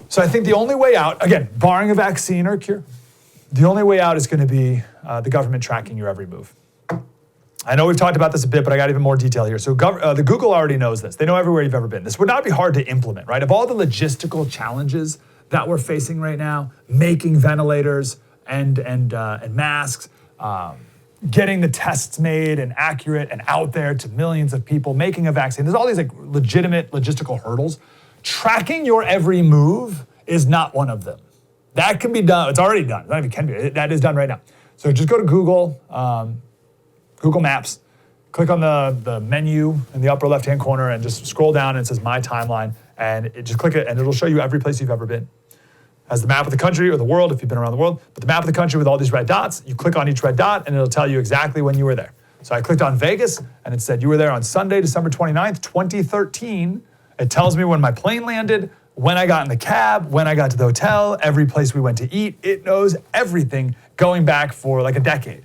So I think the only way out, again, barring a vaccine or a cure, the only way out is going to be the government tracking your every move. I know we've talked about this a bit, but I got even more detail here. So the Google already knows this. They know everywhere you've ever been. This would not be hard to implement, right? Of all the logistical challenges that we're facing right now, making ventilators and masks, getting the tests made and accurate and out there to millions of people, making a vaccine. There's all these like legitimate logistical hurdles. Tracking your every move is not one of them. That can be done. It's already done. Not even can be. That is done right now. So just go to Google, Google Maps, click on the menu in the upper left-hand corner and just scroll down and it says My Timeline. And just click it and it'll show you every place you've ever been. Has the map of the country or the world if you've been around the world, but the map of the country with all these red dots, you click on each red dot and it'll tell you exactly when you were there. So I clicked on Vegas and it said you were there on Sunday, December 29th, 2013. It tells me when my plane landed, when I got in the cab, when I got to the hotel, every place we went to eat. It knows everything going back for like a decade.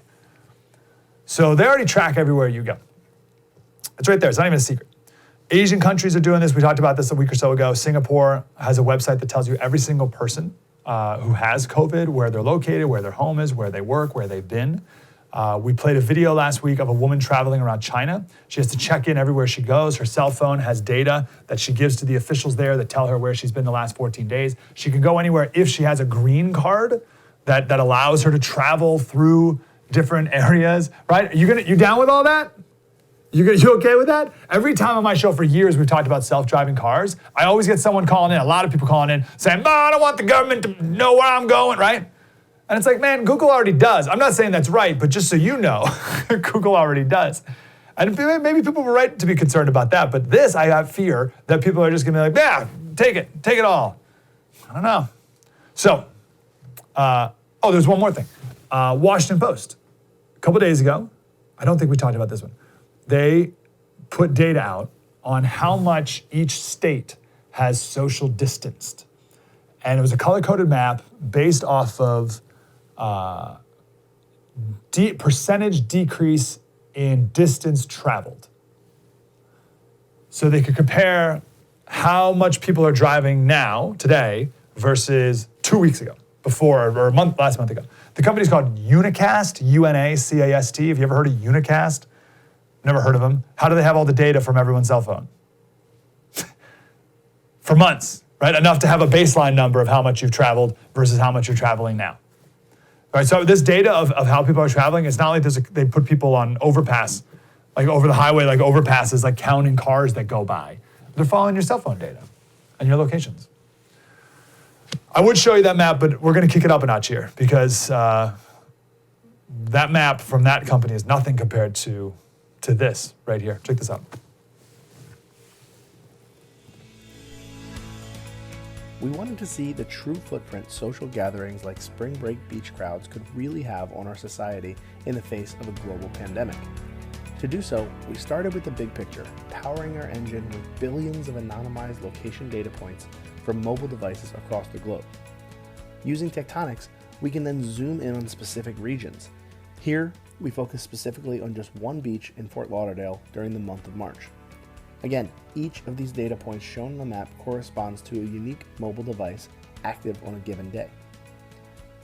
So they already track everywhere you go. It's right there. It's not even a secret. Asian countries are doing this. We talked about this a week or so ago. Singapore has a website that tells you every single person who has COVID, where they're located, where their home is, where they work, where they've been. We played a video last week of a woman traveling around China. She has to check in everywhere she goes. Her cell phone has data that she gives to the officials there that tell her where she's been the last 14 days. She can go anywhere if she has a green card that allows her to travel through different areas, right? You down with all that? You okay with that? Every time on my show for years we've talked about self-driving cars, I always get someone calling in, a lot of people calling in, saying, I don't want the government to know where I'm going, right? And it's like, man, Google already does. I'm not saying that's right, but just so you know, Google already does. And maybe people were right to be concerned about that, but this, I have fear that people are just gonna be like, yeah, take it all. I don't know. So, there's one more thing. Washington Post, a couple days ago, I don't think we talked about this one. They put data out on how much each state has social distanced. And it was a color-coded map based off of percentage decrease in distance traveled. So they could compare how much people are driving now, today, versus 2 weeks ago, last month ago. The company's called Unicast, Unacast. Have you ever heard of Unicast? Never heard of them. How do they have all the data from everyone's cell phone? For months, right? Enough to have a baseline number of how much you've traveled versus how much you're traveling now. All right, so this data of how people are traveling, it's not like they put people on overpass, like over the highway, like overpasses, like counting cars that go by. They're following your cell phone data and your locations. I would show you that map, but we're going to kick it up a notch here because that map from that company is nothing compared to this right here. Check this out. We wanted to see the true footprint social gatherings like spring break beach crowds could really have on our society in the face of a global pandemic. To do so, we started with the big picture, powering our engine with billions of anonymized location data points from mobile devices across the globe. Using tectonics, we can then zoom in on specific regions. Here, we focus specifically on just one beach in Fort Lauderdale during the month of March. Again, each of these data points shown on the map corresponds to a unique mobile device active on a given day.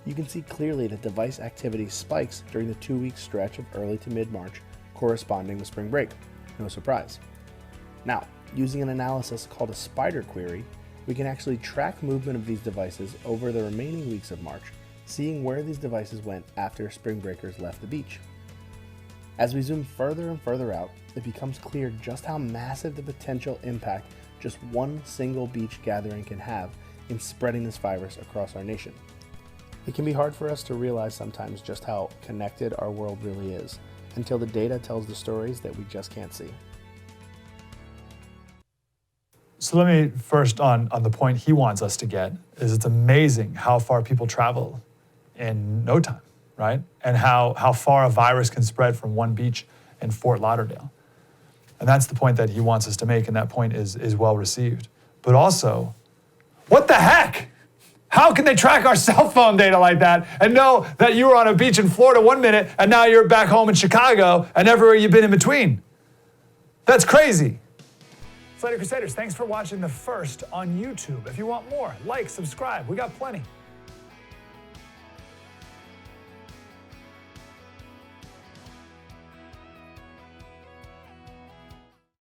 You can see clearly that device activity spikes during the 2-week stretch of early to mid-March corresponding with spring break. No surprise. Now, using an analysis called a spider query, we can actually track movement of these devices over the remaining weeks of March, seeing where these devices went after spring breakers left the beach. As we zoom further and further out, it becomes clear just how massive the potential impact just one single beach gathering can have in spreading this virus across our nation. It can be hard for us to realize sometimes just how connected our world really is, until the data tells the stories that we just can't see. So let me first on the point he wants us to get is it's amazing how far people travel in no time, right? And how far a virus can spread from one beach in Fort Lauderdale. And that's the point that he wants us to make, and that point is well received. But also, what the heck? How can they track our cell phone data like that and know that you were on a beach in Florida 1 minute and now you're back home in Chicago and everywhere you've been in between? That's crazy. Slater Crusaders, thanks for watching the first on YouTube. If you want more, like, subscribe. We got plenty.